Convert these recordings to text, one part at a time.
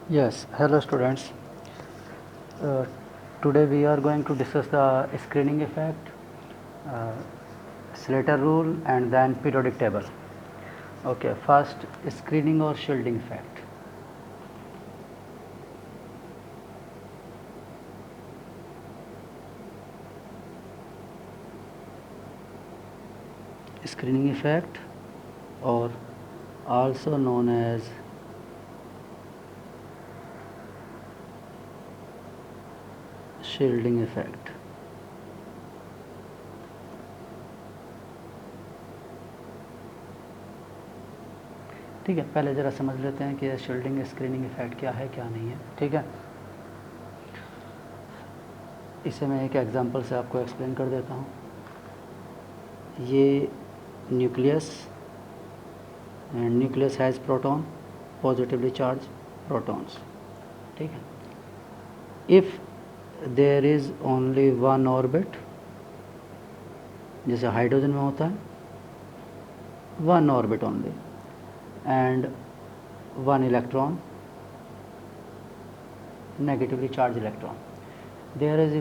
Yes, hello students. Uh, Today we are going to discuss the screening effect, uh, Slater rule, and then periodic table. Okay, first screening or shielding effect. Screening effect, or also known as shielding effect. ठीक है, पहले ज़रा समझ लेते हैं कि shielding screening effect क्या है, क्या नहीं है। ठीक है, इसे मैं एक एग्जांपल से आपको एक्सप्लेन कर देता हूँ। ये nucleus, and nucleus has proton, positively charge protons. ठीक है, if there is only one orbit, जैसे हाइड्रोजन में होता है one orbit only, and one electron, negatively charged electron, there is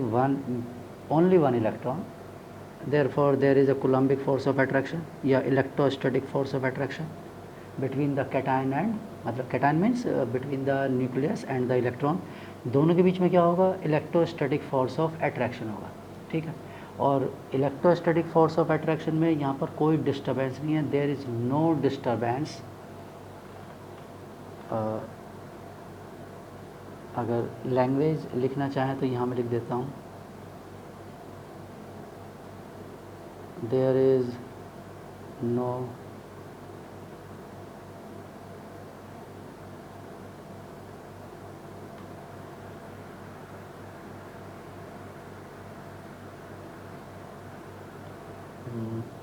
only one electron, therefore there is a Coulombic force of attraction या electrostatic force of attraction between the cation and, मतलब cation means between the nucleus and the electron, दोनों के बीच में क्या होगा, electrostatic force of attraction होगा। ठीक है, और electrostatic force of attraction में यहाँ पर कोई disturbance नहीं है, there is no disturbance। अगर लैंग्वेज लिखना चाहें तो यहाँ मैं लिख देता हूँ, देयर इज़ नो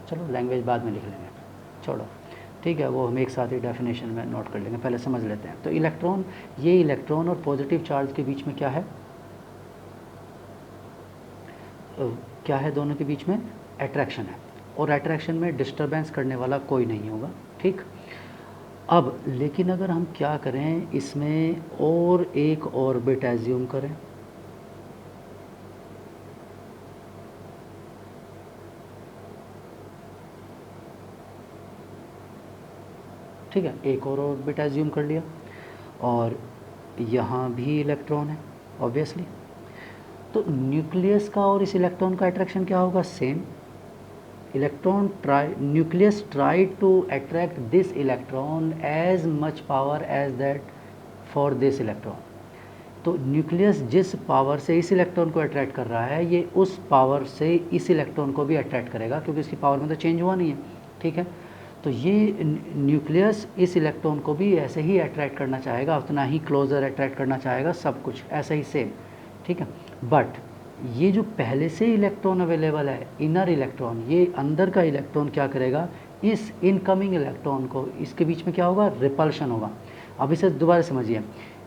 चलो लैंग्वेज बाद में लिख लेंगे, छोड़ो। ठीक है, वो हम एक साथ ही डेफिनेशन में नोट कर लेंगे, पहले समझ लेते हैं। तो इलेक्ट्रॉन, ये इलेक्ट्रॉन और पॉजिटिव चार्ज के बीच में क्या है, क्या है दोनों के बीच में, अट्रैक्शन है, और अट्रैक्शन में डिस्टरबेंस करने वाला कोई नहीं होगा। ठीक, अब लेकिन अगर हम क्या करें, इसमें और एक ऑर्बिट एज्यूम करें, ठीक है, एक और ऑर्बिट एज्यूम कर लिया, और यहाँ भी इलेक्ट्रॉन है ऑब्वियसली, तो न्यूक्लियस का और इस इलेक्ट्रॉन का अट्रैक्शन क्या होगा, same. Nucleus try to attract this electron as much power as that for this electron. तो न्यूक्लियस जिस पावर से इस इलेक्ट्रॉन को अट्रैक्ट कर रहा है, ये उस पावर से इस इलेक्ट्रॉन को भी अट्रैक्ट करेगा, क्योंकि इसकी पावर में तो चेंज हुआ नहीं है। ठीक है, तो ये न्यूक्लियस इस इलेक्ट्रॉन को भी ऐसे ही अट्रैक्ट करना चाहेगा, उतना ही क्लोजर अट्रैक्ट करना चाहेगा, सब कुछ ऐसा ही सेम। ठीक है, बट ये जो पहले से इलेक्ट्रॉन अवेलेबल है, इनर इलेक्ट्रॉन, ये अंदर का इलेक्ट्रॉन क्या करेगा, इस इनकमिंग इलेक्ट्रॉन को, इसके बीच में क्या होगा, रिपल्शन होगा। अब इसे दोबारा समझिए,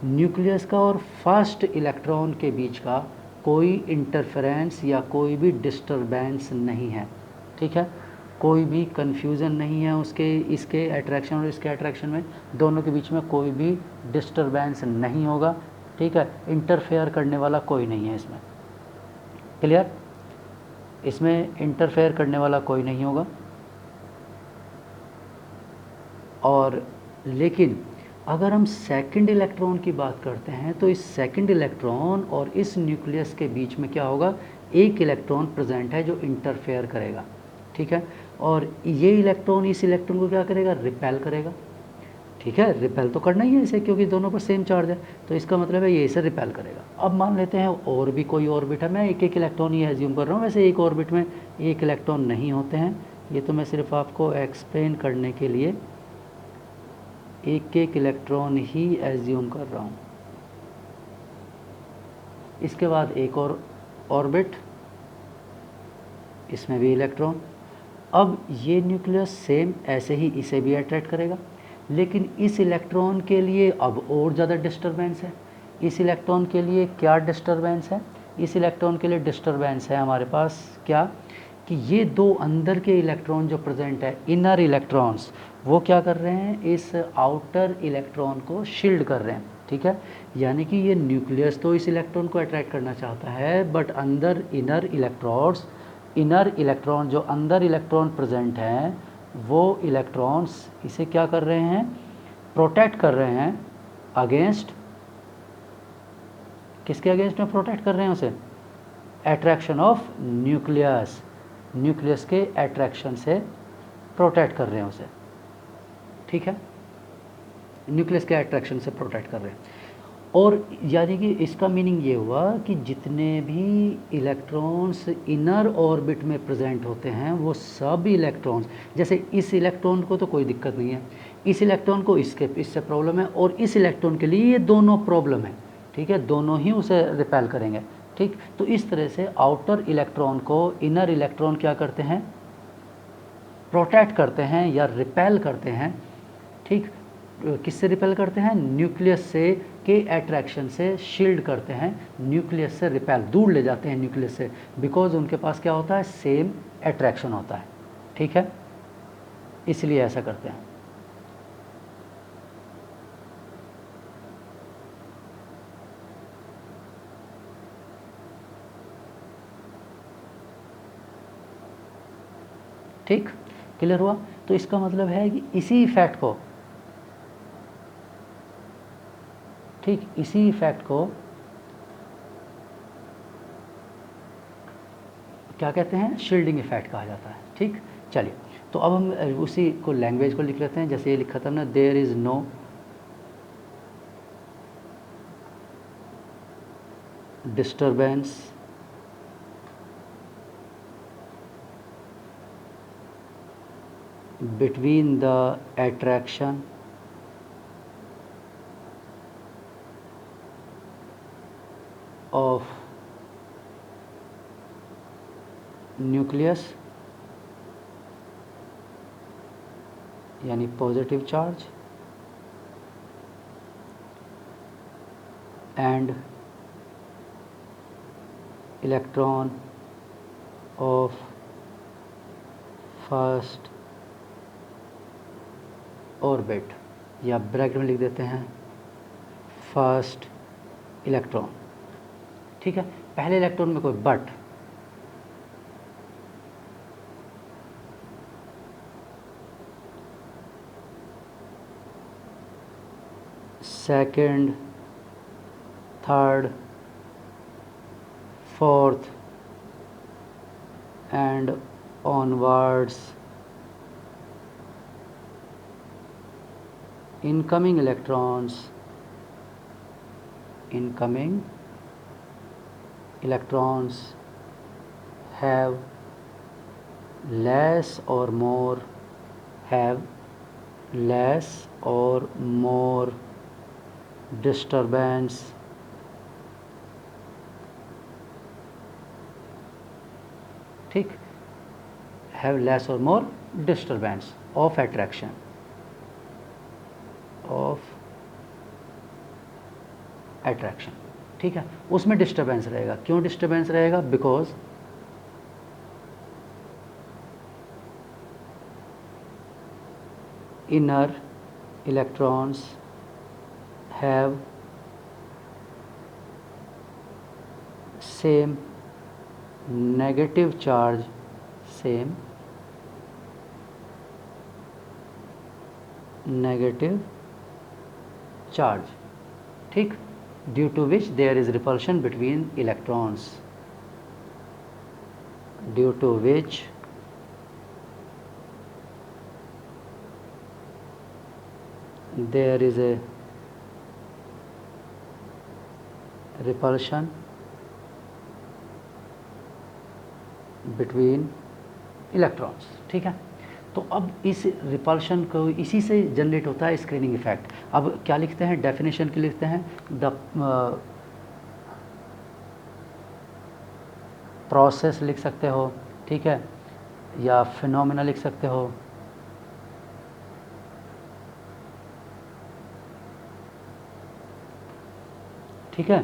न्यूक्लियस का और फर्स्ट इलेक्ट्रॉन के बीच का कोई इंटरफेरेंस या कोई भी डिस्टरबेंस नहीं है। ठीक है, कोई भी कन्फ्यूज़न नहीं है उसके, इसके अट्रैक्शन और इसके अट्रैक्शन में, दोनों के बीच में कोई भी डिस्टरबेंस नहीं होगा। ठीक है, इंटरफेयर करने वाला कोई नहीं है इसमें, क्लियर, इसमें इंटरफेयर करने वाला कोई नहीं होगा। और लेकिन अगर हम सेकंड इलेक्ट्रॉन की बात करते हैं, तो इस सेकंड इलेक्ट्रॉन और इस न्यूक्लियस के बीच में क्या होगा, एक इलेक्ट्रॉन प्रेजेंट है जो इंटरफेयर करेगा। ठीक है, और ये इलेक्ट्रॉन इस इलेक्ट्रॉन को क्या करेगा, रिपेल करेगा। ठीक है, रिपेल तो करना ही है इसे, क्योंकि दोनों पर सेम चार्ज है, तो इसका मतलब है ये इसे रिपेल करेगा। अब मान लेते हैं और भी कोई ऑर्बिट है, मैं एक एक इलेक्ट्रॉन ही एज्यूम कर रहा हूँ, वैसे एक ऑर्बिट में एक इलेक्ट्रॉन नहीं होते हैं, ये तो मैं सिर्फ आपको एक्सप्लेन करने के लिए एक एक इलेक्ट्रॉन ही एज्यूम कर रहा हूँ। इसके बाद एक और ऑर्बिट, इसमें भी इलेक्ट्रॉन। अब ये न्यूक्लियस सेम ऐसे ही इसे भी अट्रैक्ट करेगा, लेकिन इस इलेक्ट्रॉन के लिए अब और ज़्यादा डिस्टरबेंस है। इस इलेक्ट्रॉन के लिए क्या डिस्टरबेंस है, इस इलेक्ट्रॉन के लिए डिस्टरबेंस है हमारे पास क्या, कि ये दो अंदर के इलेक्ट्रॉन जो प्रेजेंट है, इनर इलेक्ट्रॉन्स, वो क्या कर रहे हैं, इस आउटर इलेक्ट्रॉन को शील्ड कर रहे हैं। ठीक है, यानी कि ये न्यूक्लियस तो इस इलेक्ट्रॉन को अट्रैक्ट करना चाहता है, बट अंदर इनर इलेक्ट्रॉन जो अंदर इलेक्ट्रॉन प्रेजेंट हैं वो इलेक्ट्रॉन्स इसे क्या कर रहे हैं, प्रोटेक्ट कर रहे हैं अगेंस्ट, किसके अगेंस्ट में प्रोटेक्ट कर रहे हैं उसे, अट्रैक्शन ऑफ न्यूक्लियस, न्यूक्लियस के अट्रैक्शन से प्रोटेक्ट कर रहे हैं उसे, ठीक है, न्यूक्लियस के अट्रैक्शन से प्रोटेक्ट कर रहे हैं। और यानी कि इसका मीनिंग ये हुआ कि जितने भी इलेक्ट्रॉन्स इनर ऑर्बिट में प्रेजेंट होते हैं वो सब इलेक्ट्रॉन्स, जैसे इस इलेक्ट्रॉन को तो कोई दिक्कत नहीं है, इस इलेक्ट्रॉन को इससे प्रॉब्लम है, और इस इलेक्ट्रॉन के लिए ये दोनों प्रॉब्लम है, ठीक है, दोनों ही उसे रिपेल करेंगे, ठीक। तो इस तरह से आउटर इलेक्ट्रॉन को इनर इलेक्ट्रॉन क्या करते हैं, प्रोटेक्ट करते हैं या रिपेल करते हैं, ठीक। किससे रिपेल करते हैं, न्यूक्लियस से के अट्रैक्शन से शील्ड करते हैं, न्यूक्लियस से रिपेल, दूर ले जाते हैं न्यूक्लियस से, बिकॉज उनके पास क्या होता है, सेम अट्रैक्शन होता है, ठीक है, इसलिए ऐसा करते हैं। ठीक, क्लियर हुआ। तो इसका मतलब है कि इसी इफेक्ट को, ठीक, इसी इफेक्ट को क्या कहते हैं, शील्डिंग इफेक्ट कहा जाता है, ठीक। चलिए, तो अब हम उसी को लैंग्वेज को लिख लेते हैं, जैसे ये लिखा था ना, there is no disturbance between the attraction of nucleus यानी positive charge and electron of first orbit, या ब्रैकेट में लिख देते हैं फर्स्ट इलेक्ट्रॉन, ठीक है, पहले इलेक्ट्रॉन में कोई but, second, third, fourth and onwards incoming electrons have less or more disturbance ठीक, have less or more disturbance of attraction ठीक है, उसमें डिस्टर्बेंस रहेगा। क्यों डिस्टर्बेंस रहेगा, because inner electrons have same negative charge, ठीक, due to which there is repulsion between electrons, due to which there is a repulsion between electrons, ठीक है। तो अब इस रिपल्शन को इसी से जनरेट होता है स्क्रीनिंग इफेक्ट। अब क्या लिखते हैं, डेफिनेशन के लिखते हैं, द प्रोसेस लिख सकते हो, ठीक है, या फिनोमेना लिख सकते हो, ठीक है।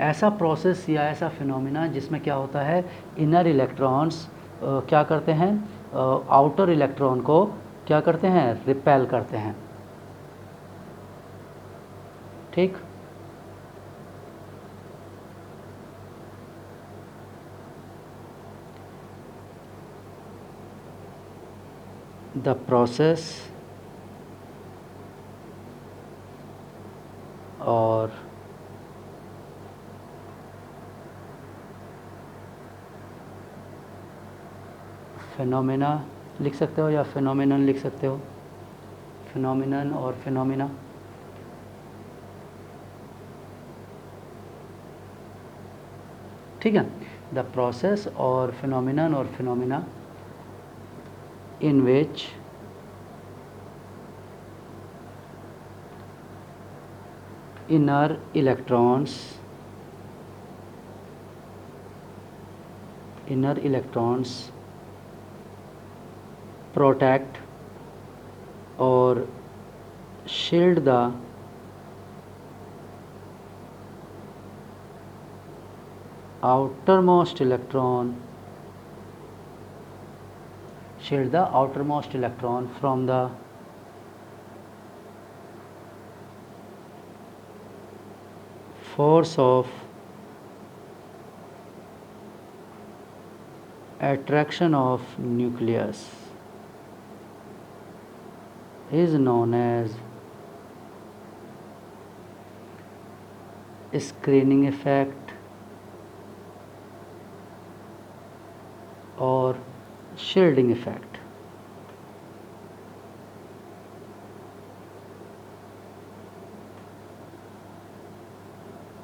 ऐसा प्रोसेस या ऐसा फिनोमेना जिसमें क्या होता है, इनर इलेक्ट्रॉन्स क्या करते हैं, आउटर इलेक्ट्रॉन को क्या करते हैं, रिपेल करते हैं, ठीक। द प्रोसेस और फिनोमेना लिख सकते हो या फिनोमेनन लिख सकते हो, फिनोमिनन और फिनोमिना। ठीक है, द प्रोसेस और फिनोमिनन और phenomena in which inner electrons protect or shield the outermost electron from the force of attraction of nucleus is known as screening effect और shielding effect।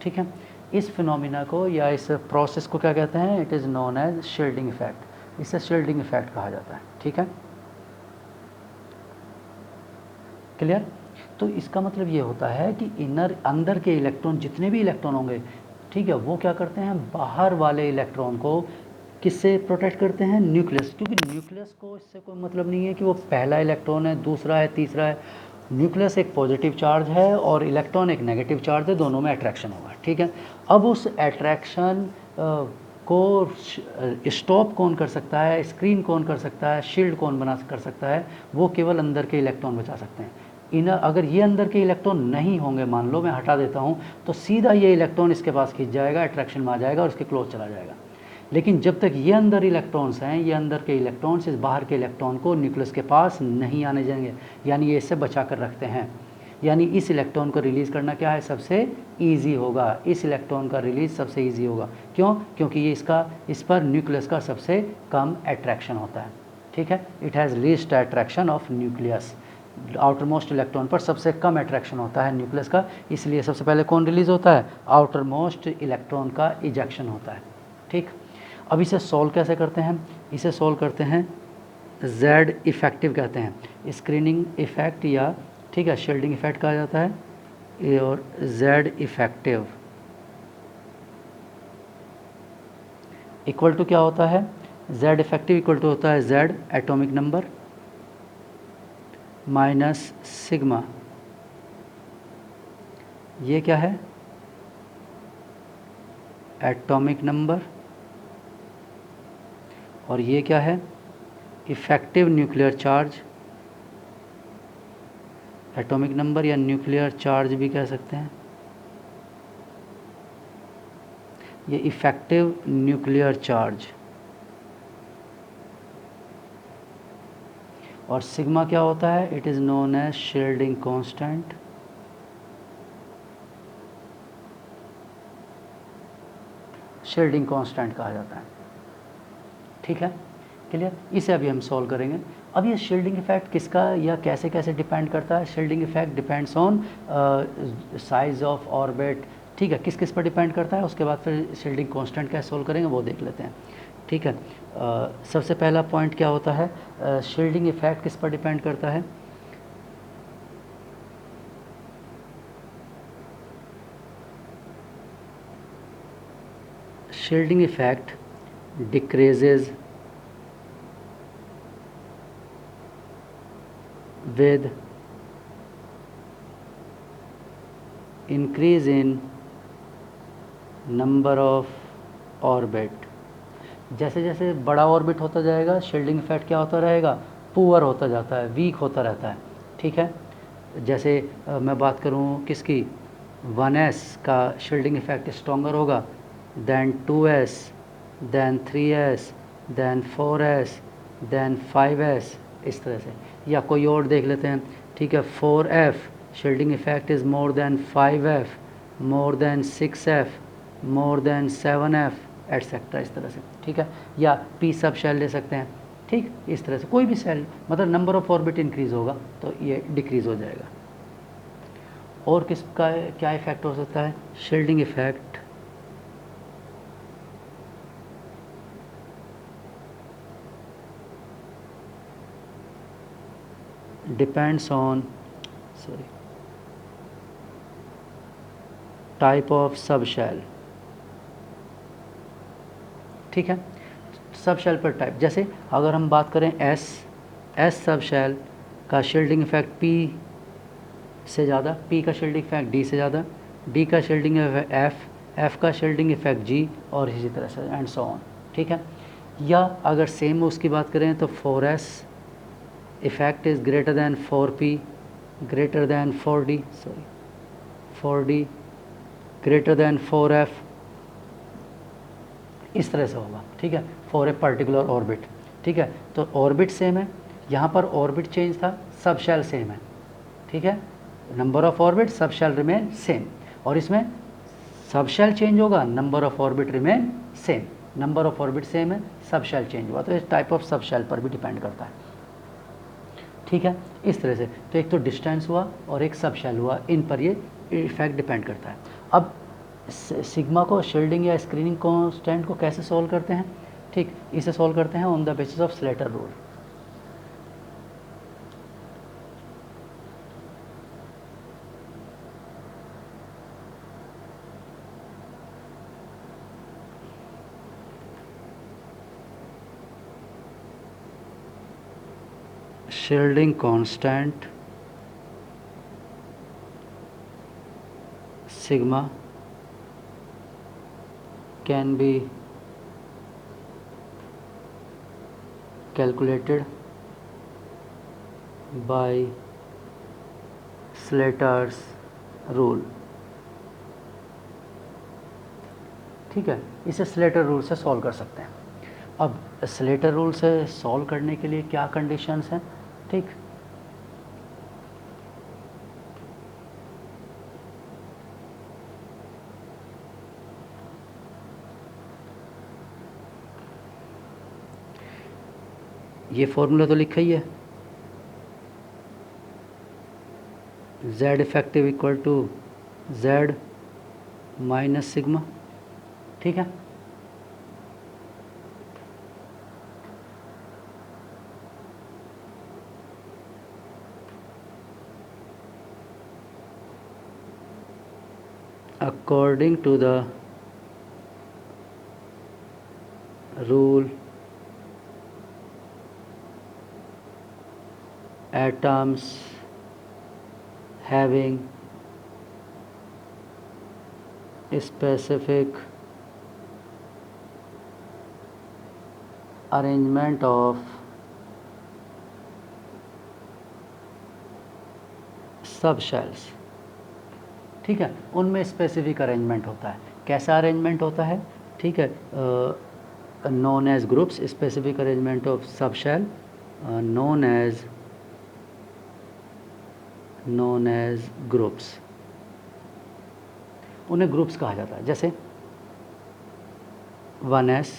ठीक है, इस फिनोमिना को या इस प्रोसेस को क्या कहते हैं? It is known as shielding effect. इसे शील्डिंग इफेक्ट कहा जाता है। ठीक है, क्लियर? तो इसका मतलब ये होता है कि अंदर के इलेक्ट्रॉन, जितने भी इलेक्ट्रॉन होंगे, ठीक है, वो क्या करते हैं? बाहर वाले इलेक्ट्रॉन को किससे प्रोटेक्ट करते हैं? न्यूक्लियस। क्योंकि न्यूक्लियस को इससे कोई मतलब नहीं है कि वो पहला इलेक्ट्रॉन है, दूसरा है, तीसरा है। न्यूक्लियस एक पॉजिटिव चार्ज है और इलेक्ट्रॉन एक नेगेटिव चार्ज है, दोनों में अट्रैक्शन होगा। ठीक है, अब उस अट्रैक्शन को स्टॉप कौन कर सकता है, स्क्रीन कौन कर सकता है, शील्ड कौन कर सकता है? वो केवल अंदर के इलेक्ट्रॉन बचा सकते हैं। अगर ये अंदर के इलेक्ट्रॉन नहीं होंगे, मान लो मैं हटा देता हूँ, तो सीधा ये इलेक्ट्रॉन इसके पास खींच जाएगा, अट्रैक्शन में आ जाएगा और इसके क्लोज चला जाएगा। लेकिन जब तक ये अंदर इलेक्ट्रॉन्स हैं, ये अंदर के इलेक्ट्रॉन्स इस बाहर के इलेक्ट्रॉन को न्यूक्लियस के पास नहीं आने देंगे, यानी ये इससे बचा कर रखते हैं। यानी इस इलेक्ट्रॉन को रिलीज़ करना क्या है? सबसे ईजी होगा। इस इलेक्ट्रॉन का रिलीज़ सबसे ईजी होगा। क्यों? क्योंकि ये इस पर न्यूक्लियस का सबसे कम अट्रैक्शन होता है। ठीक है, it has least attraction of nucleus. Outer most electron पर सबसे कम अट्रैक्शन होता है न्यूक्लियस का, इसलिए सबसे पहले कौन रिलीज़ होता है? आउटर मोस्ट इलेक्ट्रॉन का इजेक्शन होता है। ठीक, अब इसे सॉल्व कैसे करते हैं? इसे सॉल्व करते हैं जेड इफेक्टिव कहते हैं, स्क्रीनिंग इफेक्ट या ठीक है शील्डिंग इफेक्ट कहा जाता है, ये और जेड इफेक्टिव इक्वल टू क्या होता है? जेड इफेक्टिव इक्वल टू होता है Z atomic number minus sigma. ये क्या है? Atomic number. और ये क्या है? Effective nuclear charge. Atomic number या न्यूक्लियर चार्ज भी कह सकते हैं। ये इफेक्टिव न्यूक्लियर चार्ज। और सिग्मा क्या होता है? It is known as shielding constant. Shielding constant कहा जाता है। ठीक है, क्लियर? इसे अभी हम सॉल्व करेंगे। अब ये शील्डिंग इफेक्ट किसका या कैसे कैसे डिपेंड करता है? Shielding effect depends on size of orbit. ठीक है, किस किस पर डिपेंड करता है? उसके बाद फिर शील्डिंग कांस्टेंट कैसे सॉल्व करेंगे वो देख लेते हैं। ठीक है, सबसे पहला पॉइंट क्या होता है? शील्डिंग इफेक्ट किस पर डिपेंड करता है? Shielding effect decreases with increase in number of orbit। जैसे जैसे बड़ा ऑर्बिट होता जाएगा, शील्डिंग इफेक्ट क्या होता रहेगा? पुअर होता जाता है, वीक होता रहता है। ठीक है, जैसे मैं बात करूँ किसकी? 1s का शील्डिंग इफेक्ट स्ट्रॉन्गर होगा than 2s, than 3s, than 4s, than 5s, इस तरह से। या कोई और देख लेते हैं, ठीक है, 4f shielding effect is more than 5f, more than 6f, more than 7f, etcetera, इस तरह से, ठीक है। या p सब शेल ले सकते हैं, ठीक, इस तरह से कोई भी सेल, मतलब नंबर ऑफ ऑर्बिट इंक्रीज़ होगा तो ये डिक्रीज़ हो जाएगा। और किसका क्या इफेक्ट हो सकता है? Shielding effect depends on type of sub shell, ठीक है। सब शेल पर टाइप, जैसे अगर हम बात करें एस सब शेल का शील्डिंग इफेक्ट पी से ज़्यादा, पी का शील्डिंग इफेक्ट डी से ज़्यादा, डी का शील्डिंग एफ का शील्डिंग इफेक्ट जी, और इसी तरह से एंड सो ऑन, ठीक है। या अगर सेम उसकी बात करें तो 4s effect is greater than 4p greater than 4d, sorry 4d greater than 4f, इस तरह से होगा, ठीक है, फॉर ए पर्टिकुलर ऑर्बिट, ठीक है। तो ऑर्बिट सेम है, यहाँ पर ऑर्बिट चेंज था, सब शेल सेम है, ठीक है, number of orbit sub shell remain same, और इसमें सब शेल चेंज होगा, number of orbit remain same, number of orbit same है, सब शेल चेंज हुआ, तो इस टाइप ऑफ सब शेल पर भी डिपेंड करता है, ठीक है, इस तरह से। तो एक तो डिस्टेंस हुआ और एक सब शेल हुआ, इन पर ये इफेक्ट डिपेंड करता है। अब सिग्मा को, शील्डिंग या स्क्रीनिंग कांस्टेंट को कैसे सॉल्व करते हैं? ठीक, इसे सॉल्व करते हैं on the basis of Slater rule. Shielding constant sigma can be calculated by Slater's rule, ठीक है, इसे स्लेटर रूल से सॉल्व कर सकते हैं। अब स्लेटर रूल से सॉल्व करने के लिए क्या कंडीशंस हैं? ठीक, ये फॉर्मूला तो लिखा ही है, Z effective equal to Z minus sigma, ठीक है। According to the rule, atoms having specific arrangement of subshells, ठीक है, उनमें स्पेसिफिक अरेंजमेंट होता है। कैसा अरेंजमेंट होता है? ठीक है, known age groups, specific arrangement of subshell known age groups, उन्हें ग्रुप्स कहा जाता है। जैसे 1s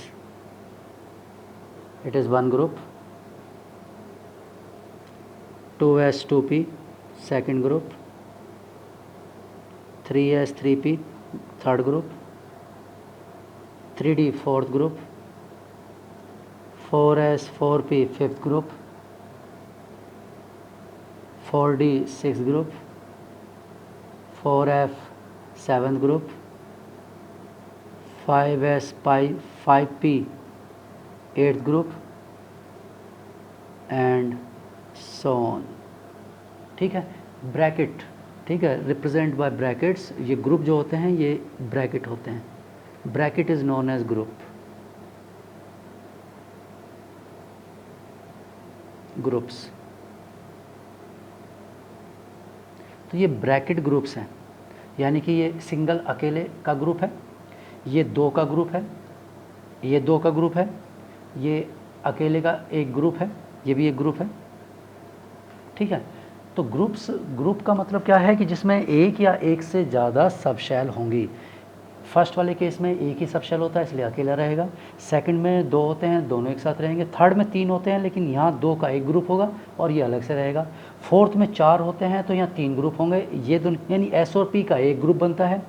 it is one group, 2s 2p second group, 3s 3p third group, 3d fourth group, 4s 4p fifth group, 4d six group, 4f seventh group, 5s 5p eighth group, and so on, ठीक है। Bracket, ठीक है, represent by brackets, ये group जो होते हैं ये bracket होते हैं, bracket is known age groups. तो ये ब्रैकेट ग्रुप्स हैं, यानी कि ये सिंगल अकेले का ग्रुप है, ये दो का ग्रुप है, ये दो का ग्रुप है, ये अकेले का एक ग्रुप है, ये भी एक ग्रुप है। ठीक है, तो ग्रुप का मतलब क्या है कि जिसमें एक या एक से ज़्यादा सब शेल होंगी। फर्स्ट वाले केस में एक ही सब शेल होता है इसलिए अकेला रहेगा, सेकंड में दो होते हैं दोनों एक साथ रहेंगे, थर्ड में तीन होते हैं लेकिन यहाँ दो का एक ग्रुप होगा और ये अलग से रहेगा, फोर्थ में चार होते हैं तो यहाँ तीन ग्रुप होंगे, ये दोनों यानी एस और पी का एक ग्रुप बनता है,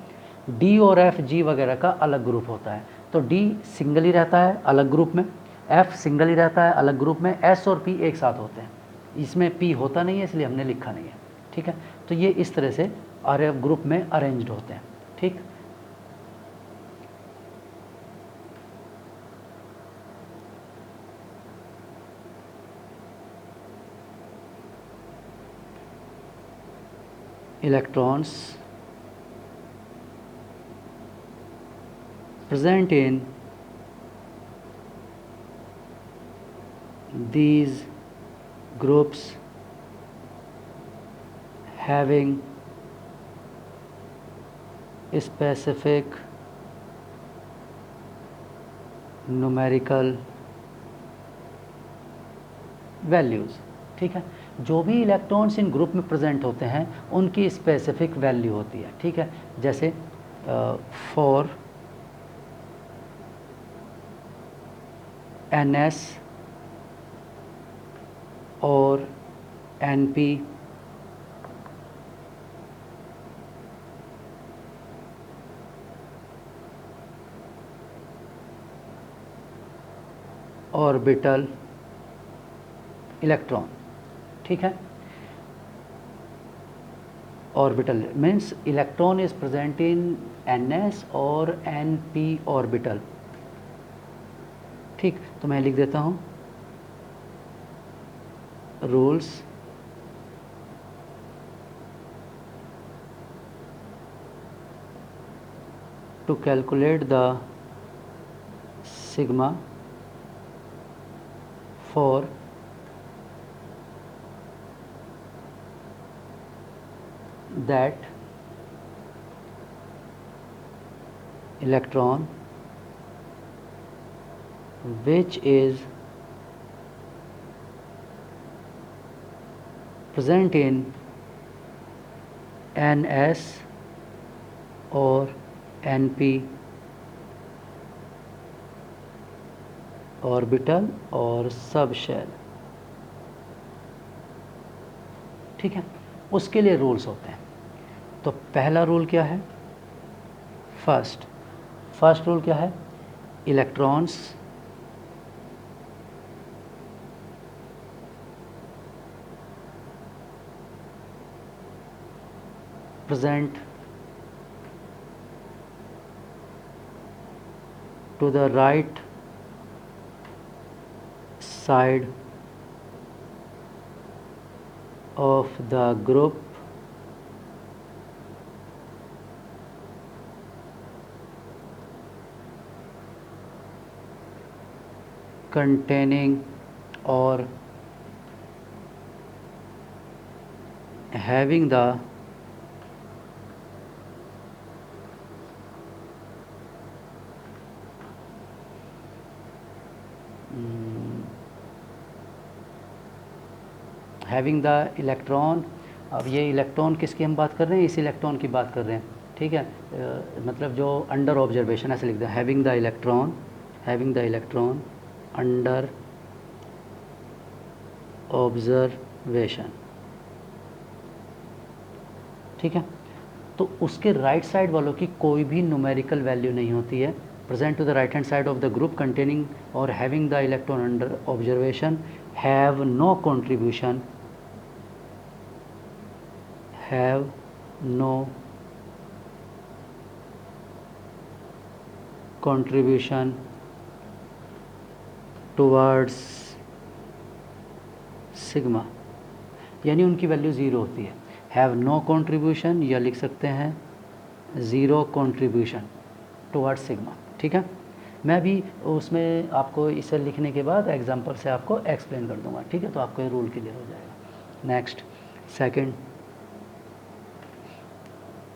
डी और एफ जी वगैरह का अलग ग्रुप होता है। तो डी सिंगल ही रहता है अलग ग्रुप में, एफ सिंगल ही रहता है अलग ग्रुप में, एस और पी एक साथ होते हैं, इसमें पी होता नहीं है इसलिए हमने लिखा नहीं है। ठीक है, तो ये इस तरह से ग्रुप में अरेंज्ड होते हैं। ठीक, electrons present in these groups having specific numerical values। ठीक है, जो भी इलेक्ट्रॉन्स इन ग्रुप में प्रेजेंट होते हैं उनकी स्पेसिफिक वैल्यू होती है। ठीक है, जैसे फॉर NS और NP ऑर्बिटल इलेक्ट्रॉन। ठीक है, orbital means electron is present in NS और NP ऑर्बिटल। ठीक, तो मैं लिख देता हूँ rules to calculate the sigma for that electron which is present in NS or NP orbital और सब शेल। ठीक है, उसके लिए रूल्स होते हैं। तो पहला रूल क्या है, फर्स्ट रूल क्या है, electrons present to the right side of the group containing or having the having the electron. अब ये इलेक्ट्रॉन किसकी हम बात कर रहे हैं, इस इलेक्ट्रॉन की बात कर रहे हैं। ठीक है, मतलब जो अंडर ऑब्जर्वेशन ऐसे लिख दें, having the electron under observation. ठीक है, तो उसके राइट साइड वालों की कोई भी न्यूमेरिकल वैल्यू नहीं होती है। Present to the right hand side of the group containing और having the electron under observation have no contribution, have no contribution towards sigma, यानी उनकी वैल्यू ज़ीरो होती है। हैव नो कंट्रीब्यूशन या लिख सकते हैं ज़ीरो कंट्रीब्यूशन टुवर्ड्स सिग्मा। ठीक है, मैं भी उसमें आपको इसे लिखने के बाद एग्जांपल से आपको एक्सप्लेन कर दूंगा। ठीक है, तो आपको ये रूल क्लियर हो जाएगा। Next, second